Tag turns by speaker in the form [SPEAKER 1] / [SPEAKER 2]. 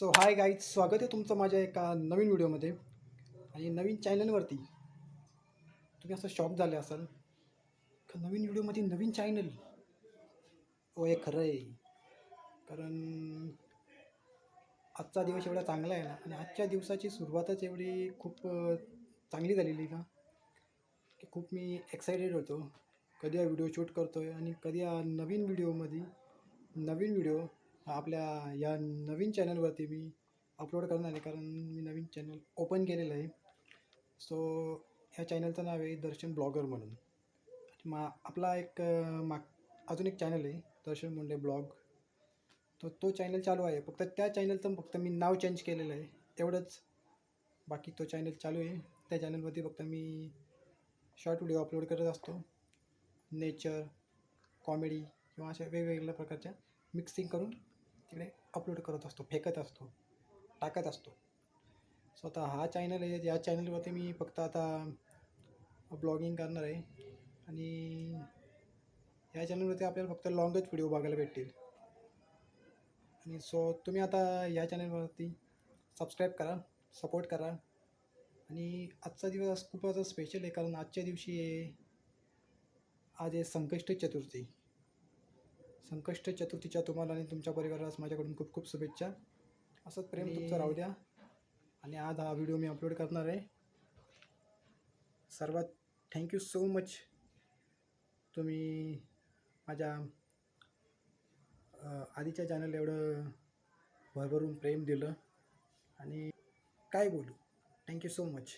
[SPEAKER 1] So hi guys, स्वागत आहे तुमचं माझ्या एका नवीन व्हिडिओमध्ये आणि नवीन चॅनलवरती. तुम्ही असं शॉक झाले असाल का नवीन व्हिडिओमध्ये नवीन चॅनल. हो, हे खरं आहे. कारण आजचा दिवस एवढा चांगला आहे ना, आणि आजच्या दिवसाची सुरुवातच एवढी खूप चांगली झालेली ना, की खूप मी एक्सायटेड होतो. कधी हा व्हिडिओ शूट करतो आहे आणि कधी हा नवीन व्हिडिओ आपल्या या नवीन चॅनलवरती मी अपलोड करणार आहे. कारण मी नवीन चॅनल ओपन केलेलं आहे. सो ह्या चॅनलचं नाव आहे दर्शन ब्लॉगर म्हणून. आपला एक अजून एक चॅनल आहे दर्शन मुंडे ब्लॉग. तो चॅनल चालू आहे, फक्त त्या चॅनलचं मी नाव चेंज केलेलं आहे एवढंच. बाकी तो चॅनल चालू आहे. त्या चॅनलवरती फक्त मी शॉर्ट व्हिडिओ अपलोड करत असतो. नेचर, कॉमेडी किंवा अशा वेगवेगळ्या प्रकारच्या मिक्सिंग करून तिकडे अपलोड करत असतो, फेकत असतो, टाकत असतो. सो आता हा चॅनल आहे. या चॅनलवरती मी फक्त आता ब्लॉगिंग करणार आहे आणि या चॅनलवरती आपल्याला फक्त लॉंगच व्हिडिओ बघायला भेटतील. आणि सो तुम्ही आता या चॅनलवरती सबस्क्राईब करा, सपोर्ट करा. आणि आजचा दिवस खूपच स्पेशल आहे, कारण आजच्या दिवशी आज आहे संकष्टी चतुर्थी. संकष्ट चतुर्थीच्या तुम्हाला आणि तुमच्या परिवारास माझ्याकडून खूप खूप शुभेच्छा. असंच प्रेम तुमचं राहू द्या. आणि आज हा व्हिडिओ मी अपलोड करणार आहे. सर्वात थँक्यू सो मच. तुम्ही माझ्या आधीच्या चॅनल एवढं भरभरून प्रेम दिलं आणि काय बोलू. Thank you so much.